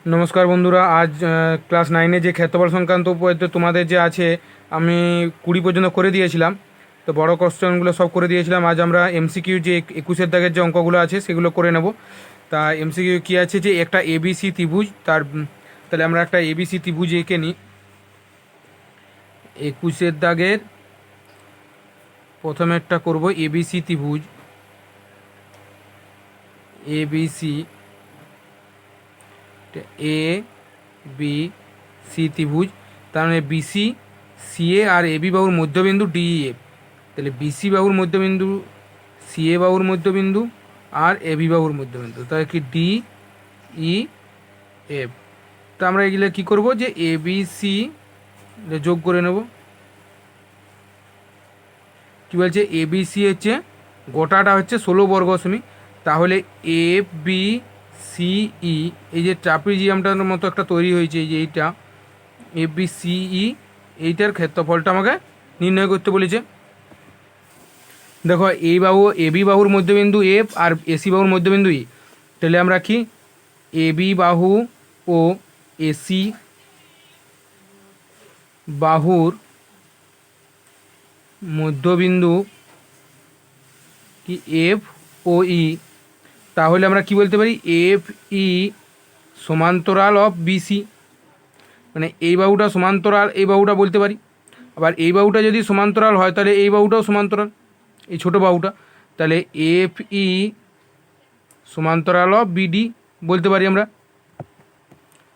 নমস্কার বন্ধুরা, আজ ক্লাস 9-এ যে ক্ষেত্রফল সংক্রান্ত উপপাদ্য তোমাদের যে আছে, আমি 20 পর্যন্ত করে দিয়েছিলাম। তো বড় কোশ্চেনগুলো সব করে দিয়েছিলাম। আজ আমরা এমসিকিউ যে 21-এর দাগের যে অঙ্কগুলো আছে সেগুলো করে নেব। তা এমসিকিউ কী আছে যে একটা এবিসি ত্রিভুজ, তাহলে আমরা একটা এবিসি ত্রিভুজ এঁকে নিই। 21-এর দাগের প্রথমে একটা করব এবিসি ত্রিভুজ, এবিসি এ বি সি ত্রিভুজ। তার মানে বিসি সিএ আর এবি বাহুর মধ্যবিন্দু ডিএফ। তাহলে বিসি বাহুর মধ্যবিন্দু, সিএ বাহুর মধ্যবিন্দু আর এবি বাহুর মধ্যবিন্দু, তাহলে কি ডি ই এফ। তা আমরা এগুলো কী করব যে এবিসি যোগ করে নেব। কী বলছে, এবিসি হচ্ছে গোটাটা হচ্ছে 16 বর্গ সেমি। তাহলে এফ বি সিই, এই যে ট্রাপিজিয়ামটার মতো একটা তৈরি হয়েছে, এই যে এইটা এফ বি সিই, এইটার ক্ষেত্রফলটা আমাকে নির্ণয় করতে বলেছে। দেখো, এই বাহু এবি বাহুর মধ্যবিন্দু এফ আর এসি বাহুর মধ্যবিন্দু ই। তাহলে আমরা কি এবি বাহু ও এসি বাহুর মধ্যবিন্দু কি এফ ও ই, তাহলে আমরা কি বলতে পারি এফ ই সমান্তরাল অফ বিসি। মানে এই বাহুটা সমান্তরাল এই বাহুটা বলতে পারি। আবার এই বাহুটা যদি সমান্তরাল হয় তাহলে এই বাহুটাও সমান্তরাল, এই ছোটো বাহুটা। তাহলে এফ ই সমান্তরাল অফ বিডি বলতে পারি আমরা।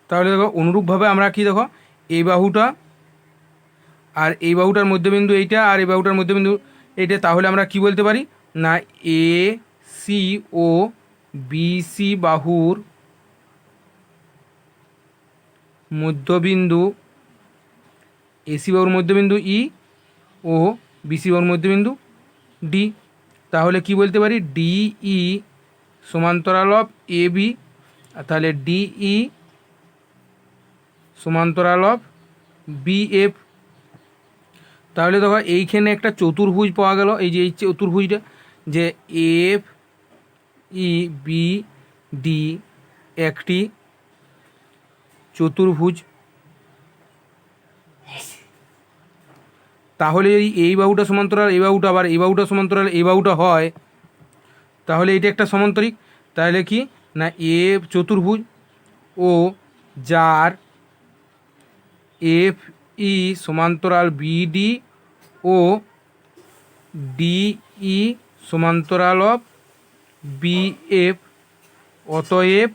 তাহলে দেখো অনুরূপভাবে আমরা কি, দেখো এই বাহুটা আর এই বাহুটার মধ্যবিন্দু এইটা আর এই বাহুটার মধ্যবিন্দু এইটা, তাহলে আমরা কি বলতে পারি না এ সি ও বিসি বাহুর মধ্যবিন্দু, এসি বাহুর মধ্যবিন্দু ই ও বিসি বাহুর মধ্যবিন্দু ডি। তাহলে কি বলতে পারি ডিই সমান্তরাল অফ এ বি, তাহলে ডিই সমান্তরাল অফ বিএফ। তাহলে দেখো এইখানে একটা চতুর্ভুজ পাওয়া গেল, এই যে এই চতুর্ভুজটা যে এফ ই বি ডি একটি চতুর্ভুজ। তাহলে যদি এই বাহুটা সমান্তরাল এই বাহুটা আবার এই বাহুটা সমান্তরাল এই বাহুটা হয়, তাহলে এটা একটা সমান্তরিক। তাহলে কি না এ চতুর্ভুজ ও যার এফ ই সমান্তরাল বিডি ও ডিই সমান্তরাল অফ বিএফ, অতএব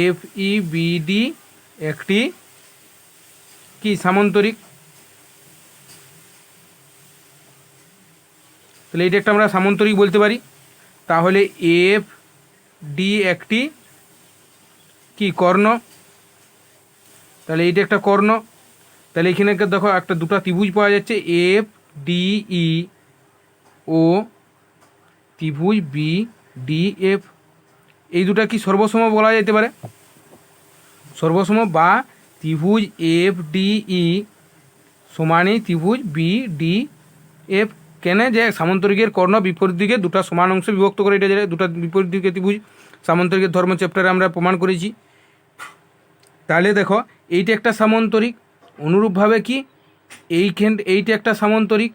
এফ ই বিডি একটি কি সামান্তরিক। তাহলে এটা একটা আমরা সামান্তরিক বলতে পারি। তাহলে এফ ডি একটি কি কর্ণ, তাহলে এইটা একটা কর্ণ। তাহলে এখানে দেখো একটা দুটো ত্রিভুজ পাওয়া যাচ্ছে এফ ডিই ও ত্রিভুজ বি ডি এফ। এই দুটা কি সর্বসম বলা যেতে পারে, সর্বসম বা ত্রিভুজ এফ ডিই সমানই ত্রিভুজ বি ডি এফ। কেন যে সামান্তরিকের কর্ণ বিপরীত দিকে দুটো সমান অংশ বিভক্ত করে এটা যায়, দুটো বিপরীত দিকে ত্রিভুজ সামান্তরিকের ধর্ম চ্যাপ্টারে আমরা প্রমাণ করেছি। তাহলে দেখো এইটা একটা সামান্তরিক। অনুরূপভাবে কি এইটা একটা সামান্তরিক।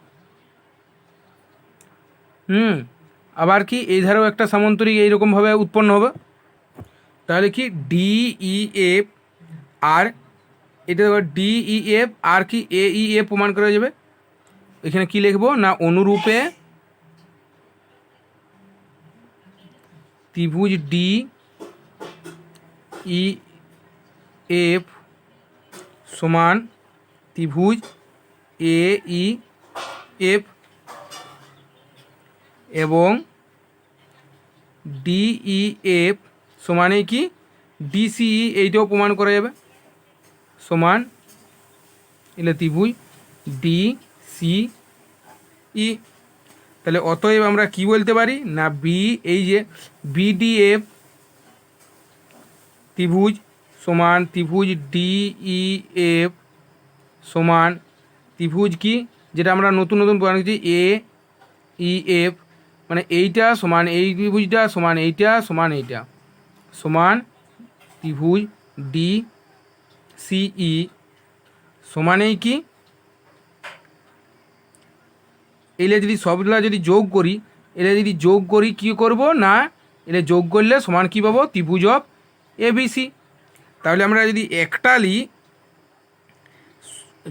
আবার কি এই ধারেও একটা সামান্তরিক এইরকমভাবে উৎপন্ন হবে। তাহলে কি ডিইএফ আর এটা দেখো ডিইএফ আর কি এইএফ প্রমাণ করা যাবে। এখানে কি লিখবো না অনুরূপে ত্রিভুজ ডি ই এফ সমান ত্রিভুজ এ ই এফ এবং ডিইএফ সমানে কি ডিসিই, এইটাও প্রমাণ করা যাবে সমান এলে ত্রিভুজ ডিসিই। তাহলে অতএব আমরা কি বলতে পারি না বি, এই যে বিডিএফ ত্রিভুজ সমান ত্রিভুজ ডিইএফ সমান ত্রিভুজ কি যেটা আমরা নতুন নতুন প্রমাণ করছি এ ই এফ, মানে এইটা সমান এই ত্রিভুজটা সমান এইটা সমান এইটা সমান ত্রিভুজ ডি সিই সমানেই কি, এলে যদি সবগুলা যদি যোগ করি, এলে যদি যোগ করি কী করব না, এলে যোগ করলে সমান কী পাবো, ত্রিভুজ অফ এবিসি। তাহলে আমরা যদি একটা লি,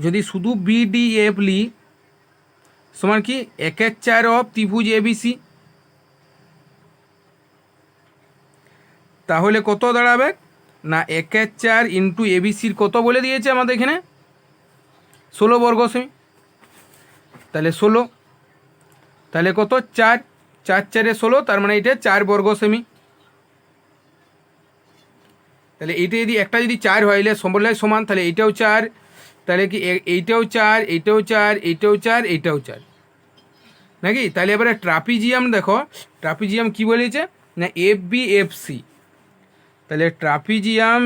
যদি শুধু বিডিএফ লি সমান কি 1/4 অফ ত্রিভুজ এবিসি, তাহলে কত দাঁড়াবে না 1/4 ইন্টু এবিসির কত বলে দিয়েছে আমাদের এখানে 16 বর্গ সেমি, তাহলে 16, তাহলে কত 4, 4 4 16, তার মানে এটা 4 বর্গ সেমি। তাহলে এইটা যদি একটা যদি 4 হয় এলে সম্বলয় সমান, তাহলে এইটাও 4, তাহলে কি এইটাও 4, এইটাও 4, এইটাও 4, এইটাও 4 নাকি। তাহলে এবারে ট্রাপিজিয়াম দেখো, ট্রাপিজিয়াম কি বলেছে না এফ বি এফ সি, তাহলে ট্রাপিজিয়াম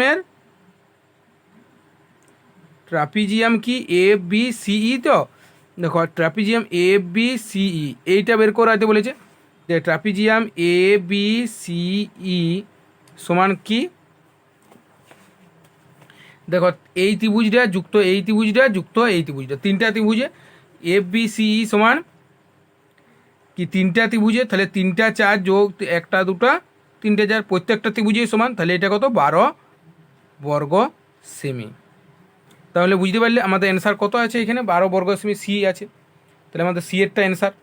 কি এফ বি সিই, তো দেখো ট্রাপিজিয়াম এফ বি সিই এইটা বের করাতে বলেছে, যে ট্রাপিজিয়াম এ বি সিই সমান কি, দেখো এই ত্রিভুজটা যুক্ত এই ত্রিভুজটা যুক্ত এই ত্রিভুজটা, তিনটা ত্রিভুজে এফ বি সিই সমান কি তিনটা ত্রিভুজে, তাহলে 3টা 4 যোগ 1টা 2টা 3টে 4, প্রত্যেকটা ত্রিভুজেই সমান, তাহলে এটা কত 12 বর্গ সেমি। তাহলে বুঝতে পারলে আমাদের অ্যান্সার কত আছে এখানে 12 বর্গ সেমি সি আছে, তাহলে আমাদের সি এরটা অ্যান্সার।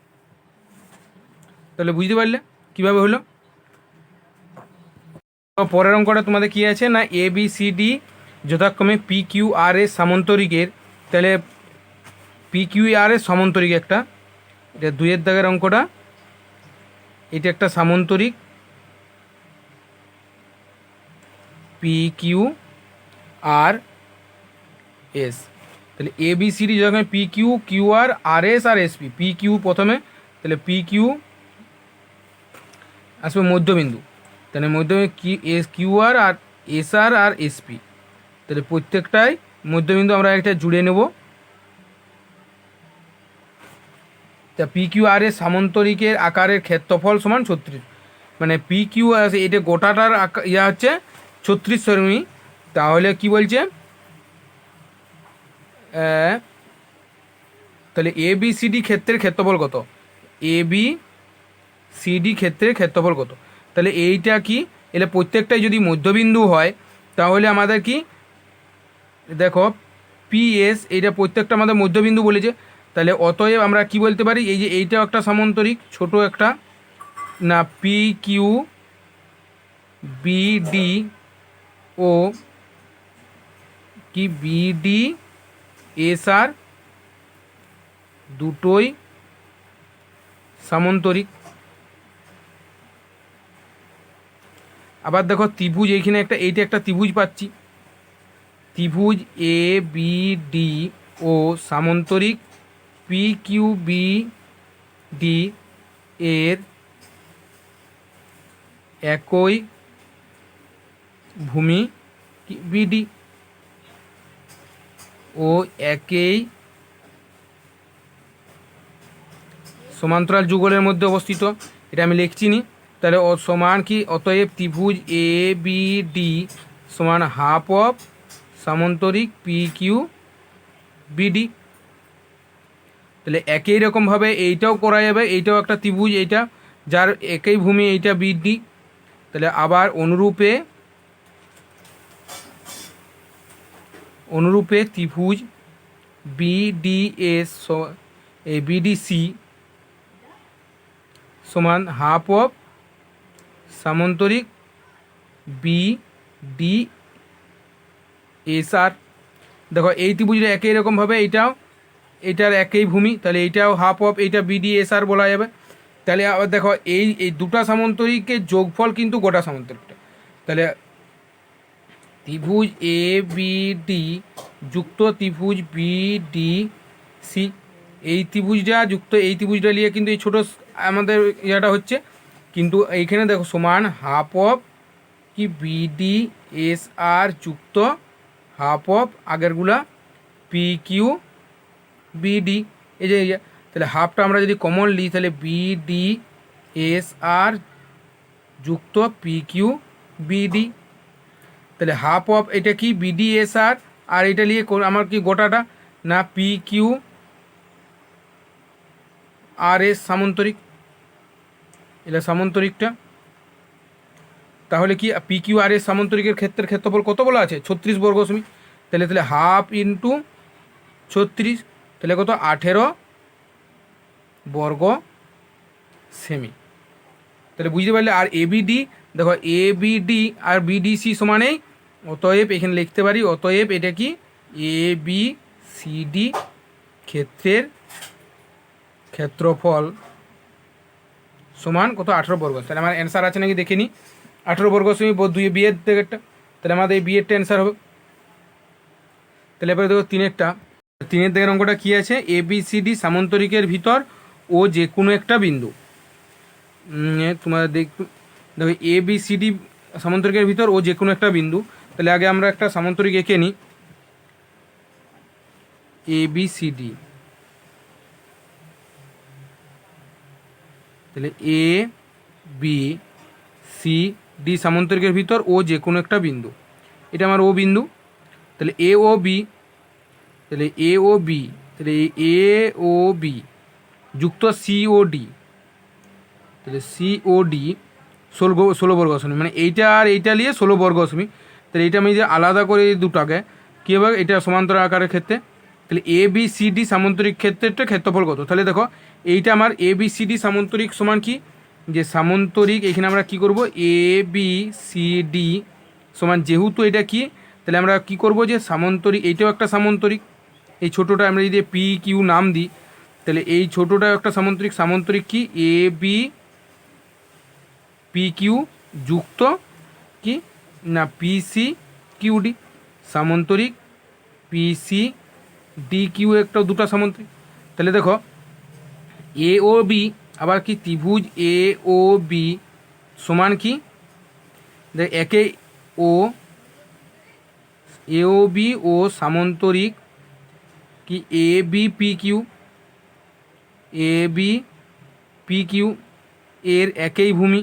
তাহলে বুঝতে পারলে কীভাবে হলো। পরের অঙ্কটা তোমাদের কী আছে না এ বি সি ডি যথাক্রমে পি কিউ আর এস সামান্তরিকের, তাহলে পি কিউ আর এস সামান্তরিক একটা, এটা 2-এর দাগের অঙ্কটা, এটা একটা সামান্তরিক পি কিউ আর এস, তাহলে এ বি সি ডি যখন P Q Q R S আর এস পি, পি কিউ প্রথমে, তাহলে পি কিউ আসবে মধ্যবিন্দু, তাহলে মধ্যবিন্দু কি এস কিউ আর এস আর এস পি, তাহলে প্রত্যেকটাই মধ্যবিন্দু আমরা একটা জুড়ে নেব। তা পি কিউ আর এস সামান্তরিকের আকারের ক্ষেত্রফল সমান 36, মানে পি কিউ আছে এটা গোটাটার ইয়া হচ্ছে 36 সেমি, তাহলে কি বলছে তাহলে এ বি সি ডি ক্ষেত্রের ক্ষেত্রফল কত, এ বি সি ডি ক্ষেত্রের ক্ষেত্রফল কত, তাহলে এইটা কি এলে প্রত্যেকটাই যদি মধ্যবিন্দু হয় তাহলে আমাদের কি দেখো পি এস এইটা প্রত্যেকটা আমাদের মধ্যবিন্দু বলেছে, তাহলে অতএব আমরা কি বলতে পারি এই যে এইটাও একটা সামান্তরিক ছোট একটা না পি কিউ বি ডি ও কি বি ডি এস আর দুটোই সামান্তরিক। আবার দেখো ত্রিভুজ এইখানে একটা এইটা একটা ত্রিভুজ পাচ্ছি, ত্রিভুজ A B D O সামান্তরিক P Q B D এর একই ভূমি বিডি ও একই সমান্তরাল যুগলের মধ্যে অবস্থিত, এটা আমি লিখছি নি, তাহলে ও সমান কি অতএব ত্রিভুজ এ বি ডি সমান হাফ অফ সামান্তরিক পি কিউ বিডি, তাহলে একই রকমভাবে এইটাও করা যাবে, এইটাও একটা ত্রিভুজ এইটা যার একই ভূমি এইটা বিডি, তাহলে আবার অনুরূপে ত্রিভুজ বিডিএস বিডিসি সমান হাফ অফ সামান্তরিক বি ডি এস আর, দেখো এই ত্রিভুজটা একই রকমভাবে এইটাও এইটার একই ভূমি, তাহলে এইটাও হাফ অফ এইটা বিডি এস আর বলা যাবে। তাহলে আবার দেখো এই দুটা সামান্তরিকের যোগফল কিন্তু গোটা সামান্তরিকটা, তাহলে ত্রিভুজ এ বি ডি যুক্ত ত্রিভুজ বি ডি সি, এই ত্রিভুজটা যুক্ত এই ত্রিভুজটা নিয়ে কিন্তু এই ছোটো আমাদের ইয়েটা হচ্ছে, কিন্তু এইখানে দেখো সমান হাফ অফ কি বিডি এস আর যুক্ত হাফ অফ আগেরগুলা পি কিউ বিডি, এই যে তাহলে হাফটা আমরা যদি কমন নিই তাহলে বিডি এস আর যুক্ত পি কিউ বিডি, তাহলে হাফ অফ এটা কি বিডিএসআর, আর এটা নিয়ে আমার কি গোটাটা না পি কিউ আর এস সামান্তরিক, এটা সামান্তরিকটা। তাহলে কি পি কিউ আর এস সামান্তরিকের ক্ষেত্রের ক্ষেত্রফল কত বলা আছে 36 বর্গ সেমি। তাহলে তাহলে হাফ ইন্টু 36, তাহলে কত 18 বর্গ সেমি। তাহলে বুঝতে পারলে। আর এবিডি দেখো এবিডি আর বিডিসি সমানেই, অতএব এখানে লিখতে পারি অতএব এটা কি এ বি সি ডি ক্ষেত্রের ক্ষেত্রফল সমান কত 18 বর্গ। তাহলে আমার অ্যান্সার আছে নাকি দেখে নিই। 18 বর্গ সেমি দুই বিয়ের দিকেরটা, তাহলে আমাদের এই বিয়েরটা অ্যান্সার হবে। তাহলে এবারে দেখো তিনের দিকের অঙ্কটা কী আছে, এ বি সি ডি সামান্তরিকের ভিতর ও যে কোনো একটা বিন্দু। তোমাদের দেখো এ বি সি ডি সামান্তরিকের ভিতর ও যে কোনো একটা বিন্দু। তাহলে আগে আমরা একটা সামান্তরিক এঁকে নিই, এ বি সি ডি। তাহলে এ বি সি ডি সামান্তরিকের ভিতর ও যে কোনো একটা বিন্দু, এটা আমার ও বিন্দু। তাহলে এ ও বি, তাহলে এ ও বি, তাহলে এ ও বি যুক্ত সি ও ডি, তাহলে সি ও ডি 16 বর্গ সেমি, মানে এইটা আর এইটা নিয়ে 16 বর্গ সেমি। তাহলে এইটা আমি যে আলাদা করে দুটাকে কী হবে, এটা সমান্তরাল আকারের ক্ষেত্রে। তাহলে এ বি সি ডি সামান্তরিক ক্ষেত্রেরটা ক্ষেত্রফল কত, তাহলে দেখো এইটা আমার এ বি সি ডি সামান্তরিক সমান কি, যে সামান্তরিক এখানে আমরা কি করব এ বি সি ডি সমান, যেহেতু এটা কি তাহলে আমরা কি করব যে সামান্তরিক, এইটাও একটা সামান্তরিক, এই ছোটোটা আমরা যদি পি কিউ নাম দিই, তাহলে এই ছোটোটাও একটা সামান্তরিক। সামান্তরিক কি এ বি পি কিউ যুক্ত কি না পি সি কিউ ডি, সামান্তরিক পি সি ডি কিউ একটা দুটা সামান্তরিক। তাহলে দেখো এ ও বি আবার কি ত্রিভুজ এ ও বি সমান কি, দেখ একে ও এ ও বি ও সামান্তরিক কি এ বি পি কিউ, এ বি পি কিউ এর একই ভূমি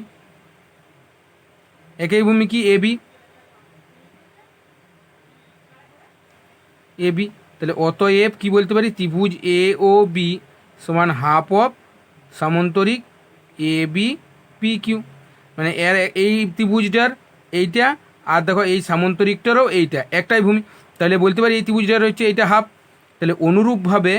কি এ বি, তাহলে অতএব কি বলতে পারি ত্রিভুজ এ ও বি সমান হাফ অফ সামান্তরিক এ বি পি কিউ, মানে এর এই ত্রিভুজটার এইটা আর দেখো এই সামান্তরিকটারও এইটা একটাই ভূমি, তাহলে বলতে পারি এই ত্রিভুজটার হচ্ছে এইটা হাফ। তাহলে অনুরূপভাবে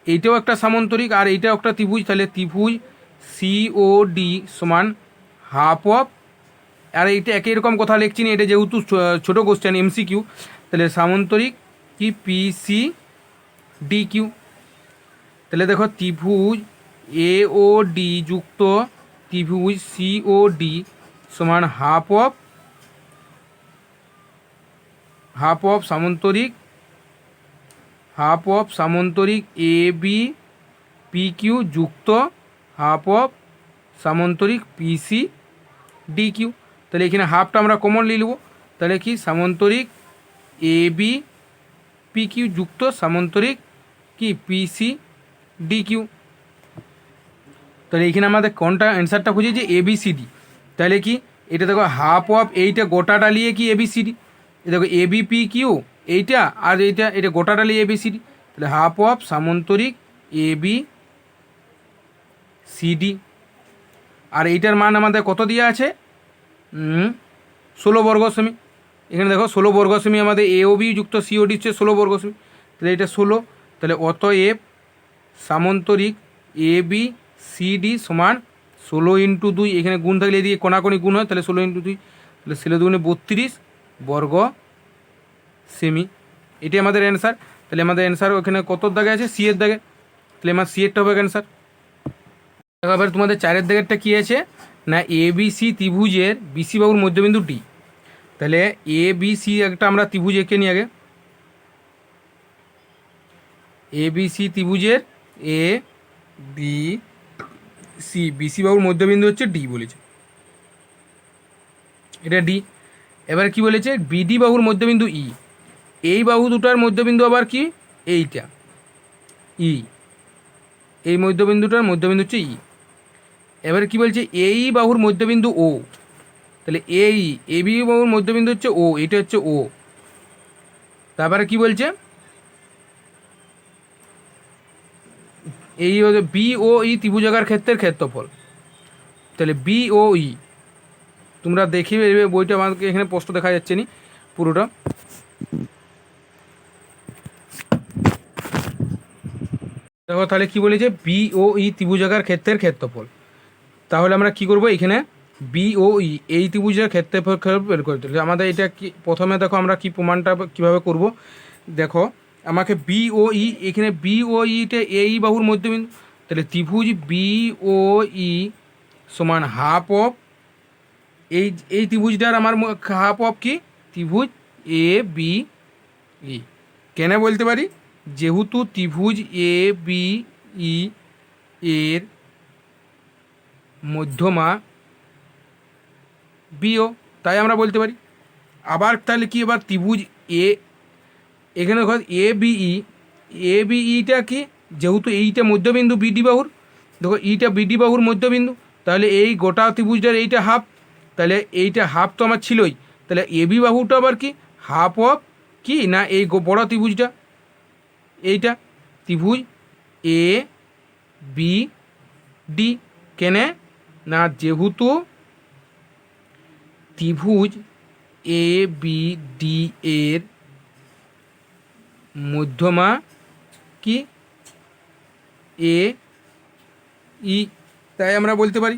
এইটাও একটা সামান্তরিক আর এইটাও একটা ত্রিভুজ, তাহলে ত্রিভুজ সি ও ডি সমান হাফ অফ, আর এইটা একই রকম কথা লিখছি না, এটা যেহেতু ছোটো কোশ্চেন এমসিকিউ, তাহলে সামান্তরিক কি পি সি ডি কিউ। তাহলে দেখো ত্রিভুজ এ ও ডি যুক্ত ত্রিভুজ সি ও ডি সমান হাফ অফ সামান্তরিক এ বি পি কিউ যুক্ত হাফ অফ সামান্তরিক পি সি ডি কিউ। তাহলে এখানে হাফটা আমরা কমন নিয়ে নেব, তাহলে কি সামান্তরিক এ বি পি কিউ যুক্ত সামান্তরিক কি পি সি ডি কিউ। তাহলে এখানে আমাদের কোনটা অ্যান্সারটা খুঁজেছি এ বি সি ডি, তাহলে কি এটা দেখো হাফ অফ এইটা গোটাটা নিয়ে কি এ বি সি ডি, দেখো এ বি পি কিউ এইটা আর এটা গোটাটা নিয়ে এ বি সি ডি, তাহলে হাফ অফ সামান্তরিক এ বি সি ডি। আর এইটার মান আমাদের কত দেওয়া আছে 16 বর্গ সেমি, এখানে দেখো 16 বর্গ সেমি আমাদের এ ও বি যুক্ত সি ও ডি হচ্ছে 16 বর্গ সেমি, তাহলে এটা 16, তাহলে অতএব সামান্তরিক এ বি সি ডি সমান 16 ইন্টু 2, এখানে গুণ থাকলে এদিকে কোনাকোনি গুণ হয়, তাহলে 16 ইন্টু 2, তাহলে 16 দুগুণে 32 বর্গ সেমি, এটি আমাদের অ্যান্সার। তাহলে আমাদের অ্যান্সার ওখানে কত দাগে আছে সি এর দাগে, তাহলে আমার সি এরটা হবে অ্যান্সার। এবার তোমাদের 4 দাগেরটা কী আছে না এ বি সি ত্রিভুজের বিসি বাহুর মধ্যবিন্দু ডি। তাহলে এ বি সি একটা আমরা ত্রিভুজ এঁকে নিই আগে, এ বি সি ত্রিভুজের এ বি সি বিসি বাহুর মধ্যবিন্দু হচ্ছে ডি বলেছে, এটা ডি। এবার কি বলেছে বিডি বাহুর মধ্যবিন্দু ই, এই বাহু দুটার মধ্যবিন্দু আবার কি এইটা ই, এই মধ্যবিন্দুটার মধ্যবিন্দু হচ্ছে ই। এবারে কি বলছে, এই বাহুর মধ্যবিন্দু ও, তাহলে এই এবি বাহুর মধ্যবিন্দু হচ্ছে ও, এটা হচ্ছে ও। তারপরে কি বলছে, এই বি ও ই ত্রিভুজাকার ক্ষেত্রের ক্ষেত্রফল। তাহলে বি ও ই, তোমরা দেখিবে বইটা, আমাকে এখানে প্রশ্ন দেখা যাচ্ছে নি পুরোটা। দেখো তাহলে কি বলেছে, বি ও ই ত্রিভুজাকার ক্ষেত্রের ক্ষেত্রফল। তাহলে আমরা কি করব, এখানে বি ও ই এই ত্রিভুজের ক্ষেত্রফল বের করতে হবে। আমাদের এটা কি, প্রথমে দেখো আমরা কি প্রমাণটা কিভাবে করব। দেখো আমাকে বি ও ই, এখানে বি ও ইটা এই বাহুর মধ্যবিন্দু, তাহলে ত্রিভুজ বি ও ই সমান হাফ অফ এই এই ত্রিভুজটার আমার হাফ অফ কি, ত্রিভুজ এ বি ই। কেন বলতে পারি, যেহেতু ত্রিভুজ এ বি ই এর মধ্যমা বিও, তাই আমরা বলতে পারি। আবার তাহলে কি, এবার ত্রিভুজ এ, এখানে এ বিই, এ বিইটা কি, যেহেতু এইটা মধ্যবিন্দু বিডি বাহুর, দেখো এইটা বিডি বাহুর মধ্যবিন্দু, তাহলে এই গোটা ত্রিভুজটার এইটা হাফ, তাহলে এইটা হাফ তো আমার ছিলই, তাহলে এ বি বাহুটা আবার কি, হাফ অফ কি না এই বড় ত্রিভুজটা, এইটা ত্রিভুজ এ বি ডি। কেনে না, যেহেতু ত্রিভুজ এ বি ডি এর মধ্যমা কি এ ই, তাই আমরা বলতে পারি।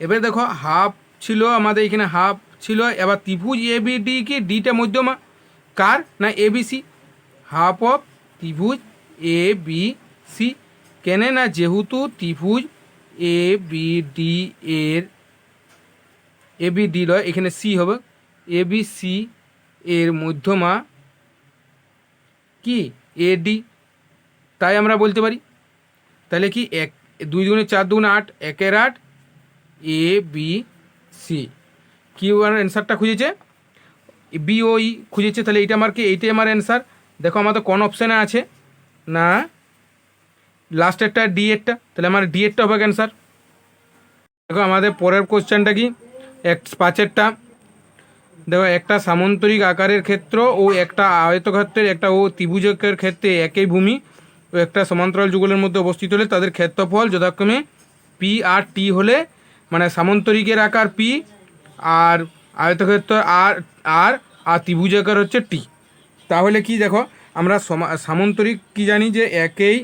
এবারে দেখো হাফ ছিল আমাদের এখানে, হাফ ছিল, এবার ত্রিভুজ এ বি ডি কি, ডিটা মধ্যমা কার না এ বি সি, হাফ অফ ত্রিভুজ এ বি সি। কেন না, যেহেতু ত্রিভুজ এ বি ডি এর, এ বি ডি লয় এখানে সি হবে, এ বি সি এর মধ্যমা কি এ ডি, তাই আমরা বলতে পারি। তাহলে কি, এক দুই দুগুণে চার দুগুণে আট, একের আট, এ বি সি। কি অ্যান্সারটা খুঁজেছে, বিওই খুঁজেছে, তাহলে এইটা আমার কি, এইটাই আমার অ্যান্সার। দেখো আমাদের কোন অপশানে আছে না লাস্টেরটা ডি এরটা, তাহলে আমার ডি এরটা হবে অ্যান্সার। দেখো আমাদের পরের কোশ্চেনটা কি, পাঁচেরটা। দেখো একটা সামান্তরিক আকারের ক্ষেত্র ও একটা আয়তক্ষেত্রের একটা ও ত্রিভুজকের ক্ষেত্রে একই ভূমি ও একটা সমান্তরাল যুগলের মধ্যে অবস্থিত হলে তাদের ক্ষেত্রফল যথাক্রমে পি আর টি হলে, মানে সামান্তরিকের আকার পি, আর আয়তক্ষেত্র আর আর আর ত্রিভুজাকার হচ্ছে টি। তাহলে কি দেখো, আমরা সামান্তরিক কি জানি যে একই,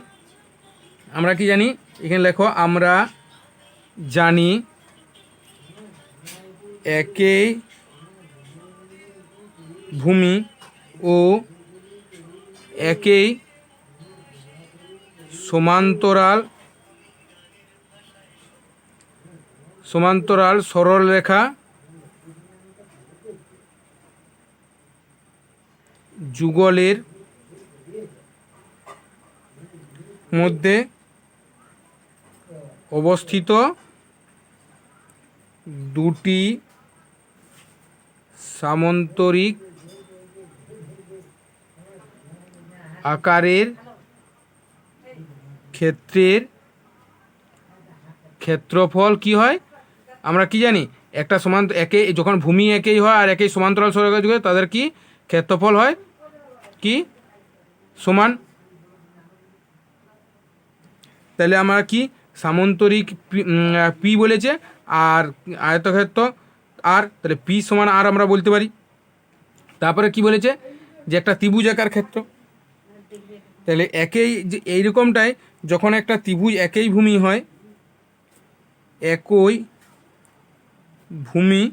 আমরা কি জানি, এখানে লেখো, আমরা জানি একই ভূমি ও একই সমান্তরাল সরলরেখা যুগলের মধ্যে অবস্থিত দুটি সামান্তরিক আকারের ক্ষেত্রের ক্ষেত্রফল কি হয়, আমরা কি জানি, একটা একই যখন ভূমি একই হয় আর একই সমান্তরাল সরলরেখা যুগে তাদের কি ক্ষেত্রফল হয় কি সমান। তাহলে আমরা কি, সামান্তরিক পি বলেছে আর আয়তক্ষেত্র আর, তাহলে পি সমান আর আমরা বলতে পারি। তারপরে কি বলেছে, যে একটা ত্রিভুজাকার ক্ষেত্র, তাহলে একই যে এইরকমটাই, যখন একটা ত্রিভুজ একই ভূমি হয়, একই ভূমি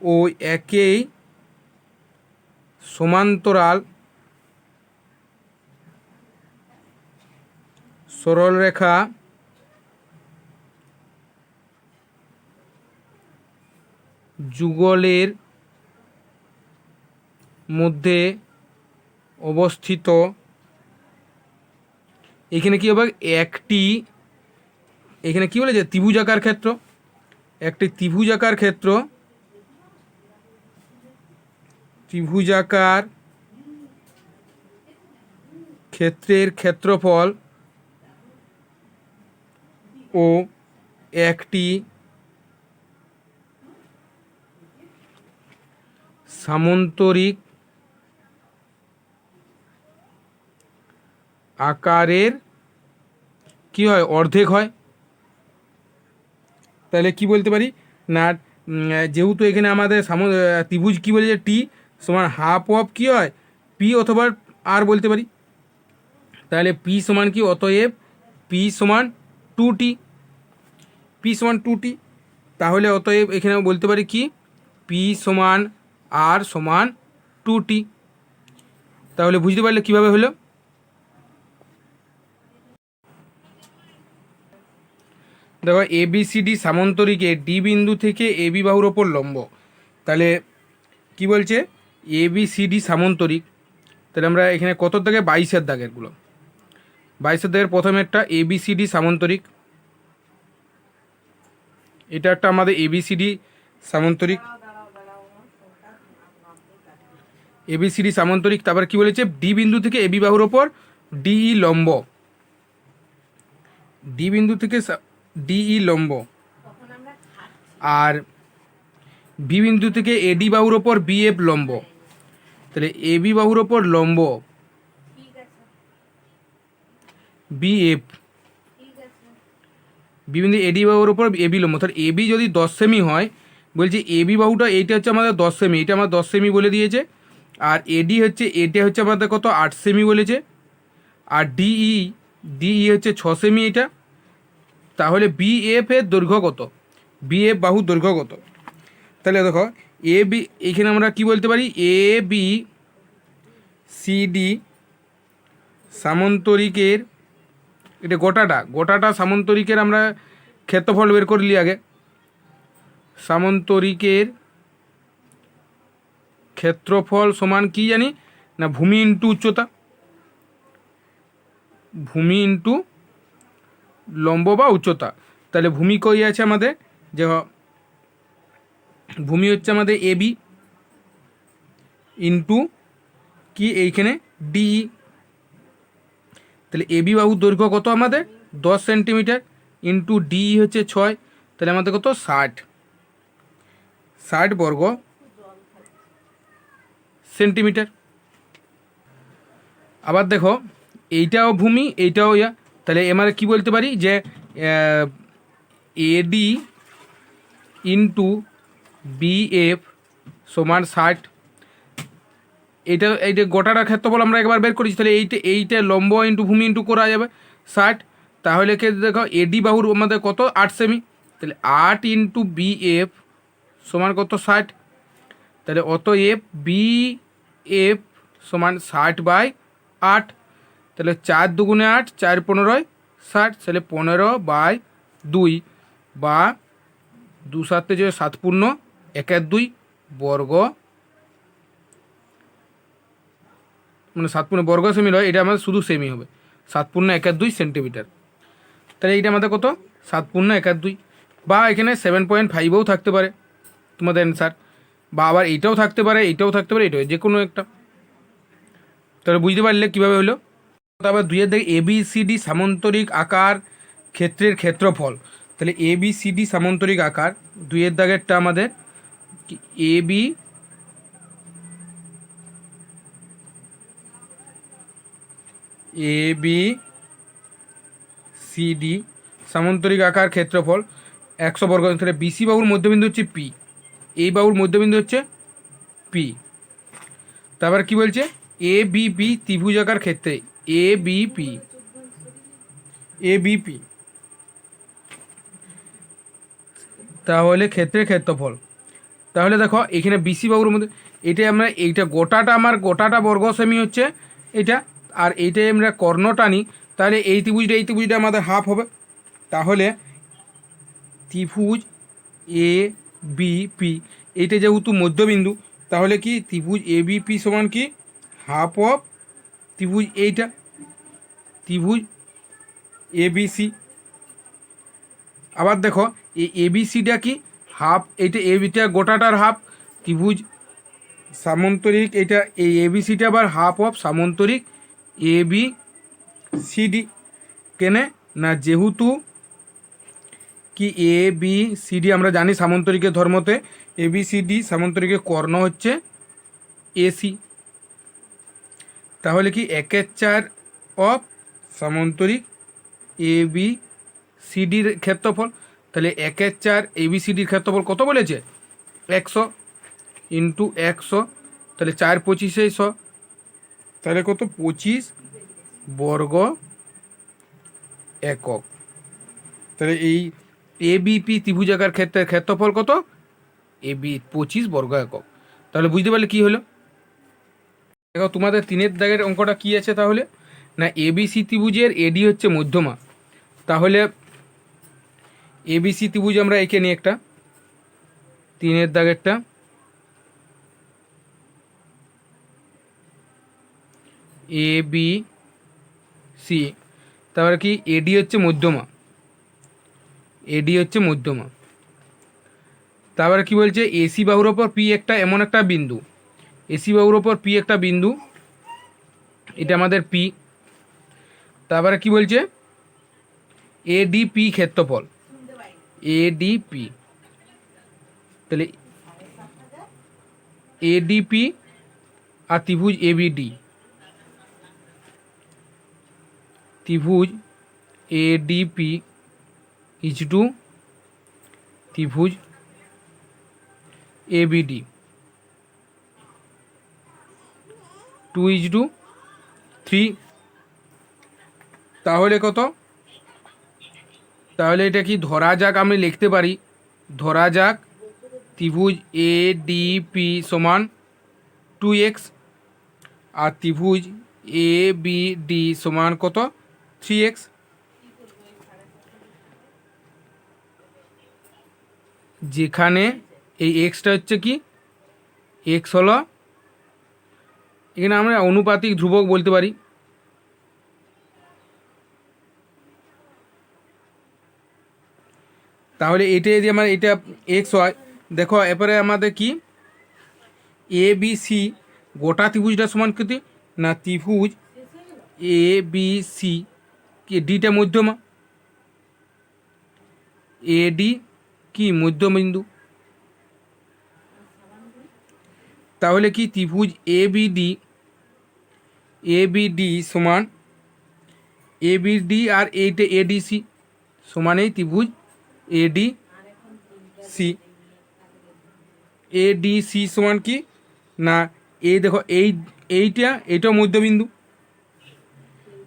ও একই সমান্তরাল সরলরেখা যুগলের মধ্যে অবস্থিত, এখানে কি হবে, একটি, এখানে কি বলেছে ত্রিভুজাকার ক্ষেত্র, একটি ত্রিভুজাকার ক্ষেত্র, ত্রিভুজাকার ক্ষেত্রের ক্ষেত্রফল ও একটি সামান্তরিক আকারের কি হয়, অর্ধেক হয়। তাহলে কি বলতে পারি না, যেহেতু এখানে আমাদের ত্রিভুজ কি বলেছে, টি সমান হাফ অফ কি হয়, পি অথবা আর বলতে পারি। তাহলে পি সমান কি, অতএব পি সমান 2t, পি সমান 2t। তাহলে অতএব এখানে বলতে পারি কি, পি সমান আর সমান 2t। তাহলে বুঝতে পারলে কিভাবে হলো। দেখো এবিসিডি সামান্তরিকে ডি বিন্দু থেকে এবি বাহুর ওপর লম্ব। তাহলে কি বলছে, এবিসিডি সামান্তরিক। তাহলে আমরা এখানে কত দাগে, 22-এর দাগেরগুলো, 22-এর দাগের প্রথমেরটা এবিসিডি সামান্তরিক। এটা একটা আমাদের এবিসিডি সামান্তরিক, এবিসিডি সামান্তরিক। তারপর কি বলেছে, ডি বিন্দু থেকে এবি বাহুর ওপর ডিই লম্ব, ডি বিন্দু থেকে ডিই লম্ব। আর বি বিন্দু থেকে এডি বাহুর ওপর বিএফ লম্ব। তাহলে এবি বাহুর ওপর লম্ব বিএফ, বি বিন্দু এডি বাহুর ওপর এবি লম্ব। তাহলে এবি যদি 10 সেমি হয়, বলছে এবি বাহুটা এইটা হচ্ছে আমাদের 10 সেমি, এটা আমার 10 সেমি বলে দিয়েছে। আর এডি হচ্ছে, এটা হচ্ছে আমাদের কত, 8 সেমি বলেছে। আর ডিই, ডিই হচ্ছে 6 সেমি এটা। তাহলে বিএফ এর দৈর্ঘ্য কত, বিএফ বাহুর দৈর্ঘ্য কত। তাহলে দেখো এ বি, এখানে আমরা কি বলতে পারি, এ বি সিডি সামান্তরিকের, এটা গোটাটা সামান্তরিকের আমরা ক্ষেত্রফল বের করলি আগে। সামান্তরিকের ক্ষেত্রফল সমান কি জানি না, ভূমি ইন্টু উচ্চতা, ভূমি ইন্টু লম্ব বা উচ্চতা। তাহলে ভূমি কই আছে আমাদের, যে ভূমি হচ্ছে আমাদের এবি ইন্টু কি এইখানে ডিই। তাহলে এবি বাহুর দৈর্ঘ্য কত আমাদের 10 সেন্টিমিটার, ইন্টু ডিই হচ্ছে 6। তাহলে আমাদের কত, 60 বর্গ সেন্টিমিটার। আবার দেখো এইটাও ভূমি, এইটাও ইয়া। তাহলে আমরা কি বলতে পারি, যে এডি ইন্টু বিএফ সমান 60। এইটা গোটাটা ক্ষেত্রফল আমরা একবার বের করেছি। তাহলে এইটা লম্ব ইন্টু ভূমি ইন্টু করা যাবে 60। তাহলে দেখো এডি বাহুর আমাদের কত, 8 সেমি। তাহলে 8 ইন্টু বিএফ সমান কত, 60। তাহলে অতএব বিএফ সমান 60/8। তাহলে 4 দুগুণে 8, 4 15 60। তাহলে 15/2 বা 2 7 যে 7 পূর্ণ 1/2 বর্গ, মানে 7 পূর্ণ বর্গ সেমি নয়, এটা আমাদের শুধু সেমি হবে, 7 পূর্ণ 1/2 সেন্টিমিটার। তাহলে এইটা আমাদের কত, 7 পূর্ণ 1/2। বা এখানে 7.5ও থাকতে পারে তোমাদের অ্যান্সার, বা আবার এইটাও থাকতে পারে, এইটাও থাকতে পারে, এটাও, যে কোনো একটা। তাহলে বুঝতে পারলে কীভাবে হলো। আবার 2-এর দিকে এবিসিডি সামান্তরিক আকার ক্ষেত্রের ক্ষেত্রফল। তাহলে এবিসিডি সামান্তরিক আকার 2-এর দাগেরটা আমাদের এবি সিডি সামান্তরিক আকার ক্ষেত্রফল 100 বর্গ। তাহলে বিসি বাহুর মধ্যবিন্দু হচ্ছে পি, এই বাহুর মধ্যবিন্দু হচ্ছে পি। তারপর কি বলছে, এ বিপি ত্রিভুজাকার ক্ষেত্রে এবিপি, তাহলে ক্ষেত্রের ক্ষেত্রফল। তাহলে দেখো এখানে বিসি বাহুর মধ্যে, এটা আমরা, এইটা গোটাটা আমার গোটাটা বর্গ সেমি হচ্ছে এটা, আর এইটাই আমরা কর্ণ টানি। তাহলে এই ত্রিভুজটা আমাদের হাফ হবে। তাহলে ত্রিভুজ এ বিপি, এইটা যেহেতু মধ্যবিন্দু, তাহলে কি ত্রিভুজ এ বিপি সমান কি, হাফ অফ ত্রিভুজ এইটা, ত্রিভুজ এবিসি। আবার দেখো এই এবিসিটা কি, হাফ, এইটা এবিটা গোটাটার হাফ ত্রিভুজ সামান্তরিক, এটা এই এবিসিটা আবার হাফ অফ সামান্তরিক এবিসিডি। কেনে না, যেহেতু কি এ বি সি ডি আমরা জানি সামান্তরিকের ধর্মতে এ বি সি ডি সামান্তরিকের কর্ণ হচ্ছে এসি। তাহলে কি 1/4 অফ সামান্তরিক এ বি সি ডির ক্ষেত্রফল। তাহলে 1/4 এ বি সি ডির ক্ষেত্রফল কত বলেছে? 100 ইন্টু 100, তাহলে 4×25 100, তাহলে কত? 25 বর্গ একক। তাহলে এই এ বিপি ত্রিভুজাকার ক্ষেত্রের ক্ষেত্রফল কত? এ বি 25 বর্গ একক। তাহলে বুঝতে পারলে কি হলো? দেখো তোমাদের 3 দাগের অঙ্কটা কি আছে তাহলে, না এবিসি ত্রিভুজের এডি হচ্ছে মধ্যমা। তাহলে এবিসি ত্রিভুজ আমরা এঁকে নিই একটা, 3 দাগেরটা। এ বি সি, তারপরে কি এডি হচ্ছে মধ্যমা, এডি হচ্ছে মধ্যমা। তারপরে কি বলছে? এসি বাহুর ওপর পি একটা এমন একটা বিন্দু, এসি বাহুর ওপর পি একটা বিন্দু, এটা আমাদের পি। তারপরে কি বলছে? এডিপি ক্ষেত্রফল, এডিপি। তাহলে এডিপি আর ত্রিভুজ এবিডি, ত্রিভুজ এডিপি ইজ টু ত্রিভুজ এবিডি 2:3। তাহলে কত? তাহলে এটা কি ধরা যাক, আমি লিখতে পারি, ধরা যাক ত্রিভুজ এডিপি সমান 2x আর ত্রিভুজ এবিডি সমান কত? 3x। যেখানে এই এক্সটা হচ্ছে কি, এক্স হলো, এখানে আমরা অনুপাতিক ধ্রুবক বলতে পারি। তাহলে এটা যদি আমার এটা এক্স হয়, দেখো এরপরে আমাদের কি এ বি সি গোটা ত্রিভুজটা সমান কত? না ত্রিভুজ এ বি সি কি ডিটা মধ্যমা, এডি কি মধ্যবিন্দু। তাহলে কি ত্রিভুজ এবিডি সমান এবিডি আর এইটা এডিসি সমান এই ত্রিভুজ এডিসি। এডিসি সমান কি, না এই দেখো এইটা মধ্যবিন্দু।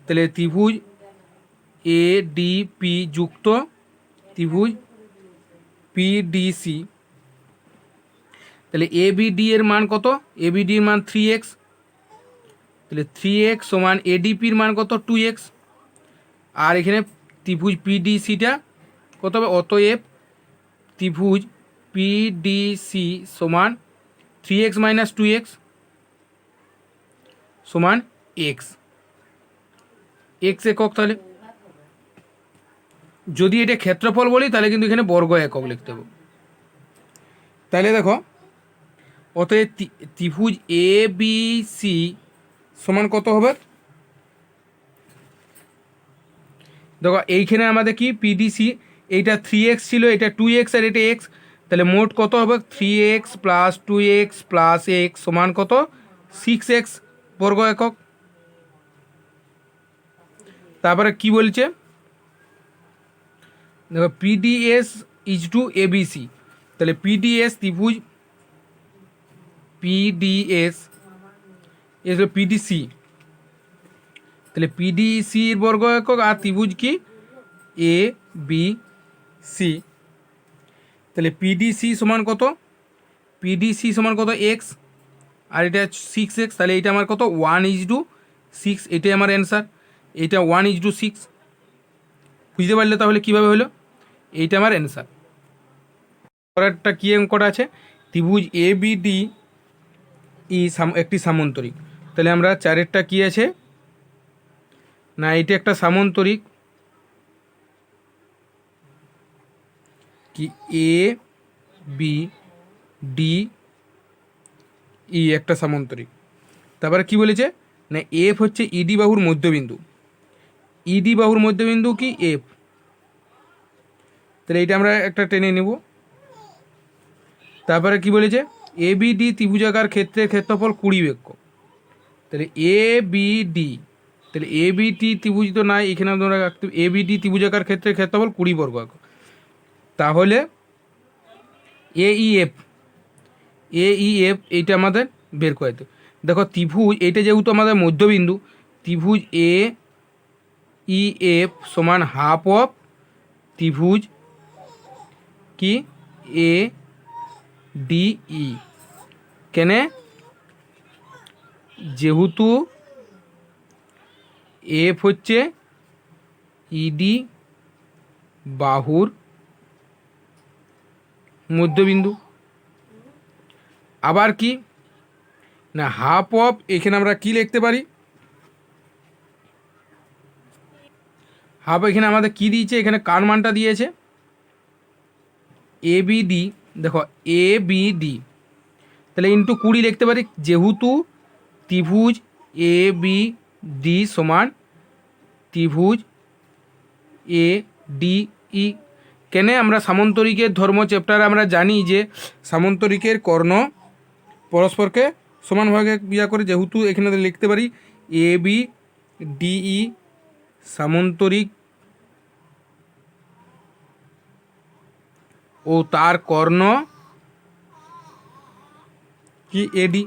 তাহলে ত্রিভুজ এডিপি যুক্ত ত্রিভুজ পিডিসি। তাহলে এবিডি এর মান কত? এবিডি এর মান 3x, তাহলে 3x সমান এডিপির মান কত? 2x। আর এখানে ত্রিভুজ পিডিসিটা কত হবে? অতএব ত্রিভুজ পিডিসি সমান 3x - 2x সমান x, এক্স একক। তাহলে যদি এটা ক্ষেত্রফল বলি তাহলে কিন্তু এখানে বর্গ একক লিখতে হবে। তাহলে দেখো অতএব ত্রিভুজ এ বি সি সমান কত হবে? দেখো এইখানে আমাদের কি পিডিসি, এইটা 3x ছিল, এটা 2x আর এটা x, তাহলে মোট কত হবে? 3x + 2x + x সমান কত? 6x বর্গ একক। তারপরে কি বলছে? দেখো পিডিএস ইজ টু এবিসি, তাহলে পিডিএস ত্রিভুজ পিডিএস এস পিডিসি, তাহলে পিডিসির বর্গ একক আর ত্রিভুজ কি এ বি সি। তাহলে পিডিসি সমান কত? পিডিসি সমান কত? এক্স, আর এটা 6x, তাহলে এটা আমার কত? 1:6, এটাই আমার অ্যান্সার। এটা 1:6 বুঝতে পারলে তাহলে কিভাবে হলো? এইটা আমার অ্যান্সার। পরেরটা কি অঙ্কটা আছে? ত্রিভুজ এবিডি একটি সামান্তরিক। তাহলে আমরা 4-এরটা কি আছে, না এটা একটা সামান্তরিক, কি এ বি ডি ই একটা সামান্তরিক। তারপরে কি বলেছে, না এফ হচ্ছে ইডি বাহুর মধ্যবিন্দু, ইডি বাহুর মধ্যবিন্দু কি এফ। তাহলে এইটা আমরা একটা টেনে নেব। তারপরে কি বলেছে, এবিডি ত্রিভুজাকার ক্ষেত্রের ক্ষেত্রফল 20 বর্গ। তাহলে এবিডি, তাহলে এবিটি ত্রিভুজ তো নাই, এখানে আমরা রাখতে এবিডি ত্রিভুজাকার ক্ষেত্রের ক্ষেত্রফল 20 বর্গ। তাহলে এইএফ, এইএফ এইটা আমাদের বের করে দিতে। দেখো ত্রিভুজ এইটা যেহেতু আমাদের মধ্যবিন্দু, ত্রিভুজ এ ই এফ সমান হাফ অফ ত্রিভুজ কি এ ডি ই। কেনে, যেহেতু এফ হচ্ছে ইডি বাহুর মধ্যবিন্দু। আবার কি না, হাফ অফ, এখানে আমরা কি লিখতে পারি, হাফ এখানে আমাদের কি দিয়েছে, এখানে কার মানটা দিয়েছে এবিডি। দেখো এবিডি, তাহলে ইন্টু 20 লিখতে পারি, যেহেতু ত্রিভুজ এ বি ডি সমান ত্রিভুজ এ ডি ই। কেন, আমরা সামন্তরিকের ধর্ম চ্যাপ্টারে আমরা জানি যে সামন্তরিকের কর্ণ পরস্পরকে সমানভাবে ক্রিয়া করে, যেহেতু এখানে লিখতে পারি এ বি ডিই সামন্তরিক ও তার কর্ণ কি এডি,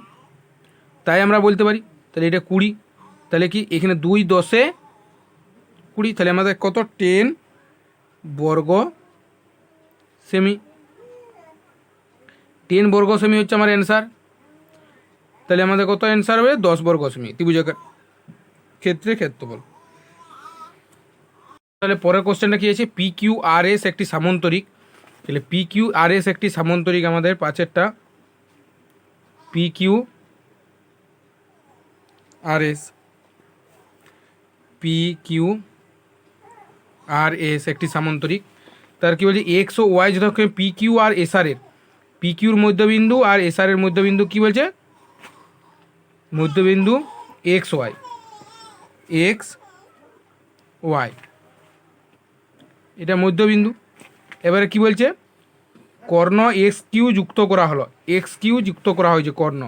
তাই আমরা বলতে পারি। তাহলে এটা 20, তাহলে কি এখানে 2 10 20, তাহলে আমাদের কত 10 বর্গ সেমি, 10 বর্গ সেমি হচ্ছে আমার অ্যান্সার। তাহলে আমাদের কত অ্যান্সার হবে, 10 বর্গ সেমি ত্রিভুজাকার ক্ষেত্রে ক্ষেত্রফল। তাহলে পরের কোশ্চেনটা কি আছে, পি কিউ আর এস একটি সামন্তরিক। তাহলে পি কিউ আর এস একটি সামন্তরিক, আমাদের পাঁচেরটা P Q R S, P Q R S একটি সামন্তরিক। তার কি বলছে, এক্স ও ওয়াই যথাক্রমে পি কিউ আর এস আর এর, পি কিউর মধ্যবিন্দু আর এস আর এর মধ্যবিন্দু কি বলছে, মধ্যবিন্দু এক্স ওয়াই, এক্স ওয়াই এটা মধ্যবিন্দু। এবারে কি বলছে, কর্ণ এক্স কিউ যুক্ত করা হলো, এক্স কিউ যুক্ত করা হয়েছে কর্ণ।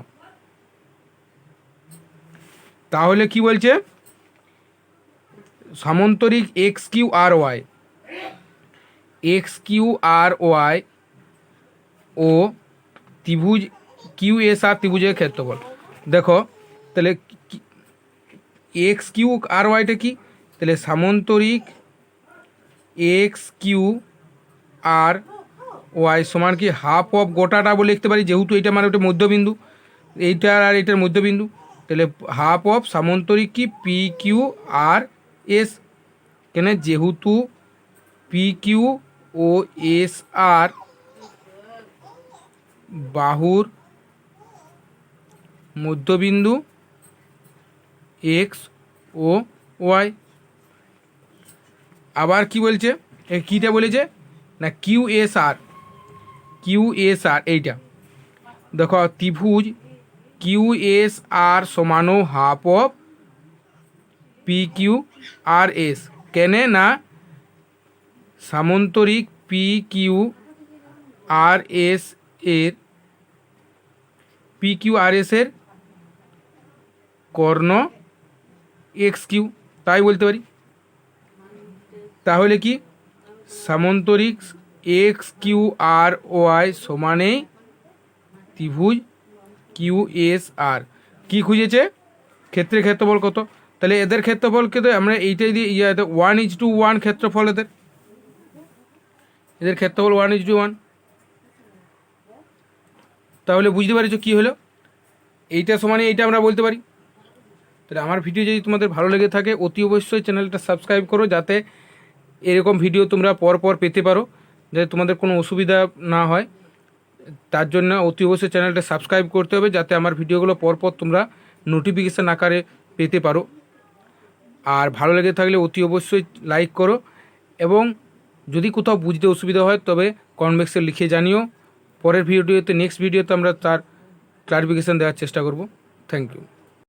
তাহলে কি বলছে, সামন্তরিক X Q R Y, x Q R Y ও ত্রিভুজ কিউ এস আর ত্রিভুজের ক্ষেত্রফল। দেখো তাহলে এক্স কিউ আর ওয়াইটা কি, তাহলে সামন্তরিক এক্স কিউ আর ওয়াই সমান কি হাফ অফ গোটাটা বলে লিখতে পারি, যেহেতু এটা মানে ওটা মধ্যবিন্দু, এইটার আর এটার মধ্যবিন্দু। তাহলে হাফ অফ সামন্তরিক কি পি কিউ আর এস। কেন, যেহেতু পি কিউ ও এস আর বাহুর মধ্যবিন্দু এক্স ও ওয়াই। আবার কি বলছে, কীটা বলেছে না Q S R, Q S R এইটা দেখো ত্রিভুজ কিউ এস আর সমানো half of P Q R S. কেনে না, সামন্তরিক পি কিউ আর এস এর, পি কিউ আর এস এর কর্ণ এক্স কিউ, তাই বলতে পারি। তাহলে কি সামন্তরিক এক্স কিউ আর ওয়াই সমানেই ত্রিভুজ কিউ এস আর। কী খুঁজেছে, ক্ষেত্রের ক্ষেত্রফল কত, তাহলে এদের ক্ষেত্রফলকে তো আমরা এইটাই দিয়ে 1:1 ক্ষেত্রফল, এদের ক্ষেত্রফল 1:1। তাহলে বুঝতে পারছো কী হলো, এইটা সমানে এইটা আমরা বলতে পারি। তাহলে আমার ভিডিও যদি তোমাদের ভালো লেগে থাকে অতি অবশ্যই চ্যানেলটা সাবস্ক্রাইব করো, যাতে এরকম ভিডিও তোমরা পরপর পেতে পারো, যাতে তোমাদের কোনো অসুবিধা না হয়। তার জন্য অতি অবশ্যই চ্যানেলটা সাবস্ক্রাইব করতে হবে, যাতে আমার ভিডিওগুলো পরপর তোমরা নোটিফিকেশান আকারে পেতে পারো। আর ভালো লেগে থাকলে অতি অবশ্যই লাইক করো, এবং যদি কোথাও বুঝতে অসুবিধা হয় তবে কমেন্ট বক্সে লিখে জানিও। পরের ভিডিওতে, নেক্সট ভিডিওতে আমরা তার ক্লারিফিকেশান দেওয়ার চেষ্টা করব। Thank you.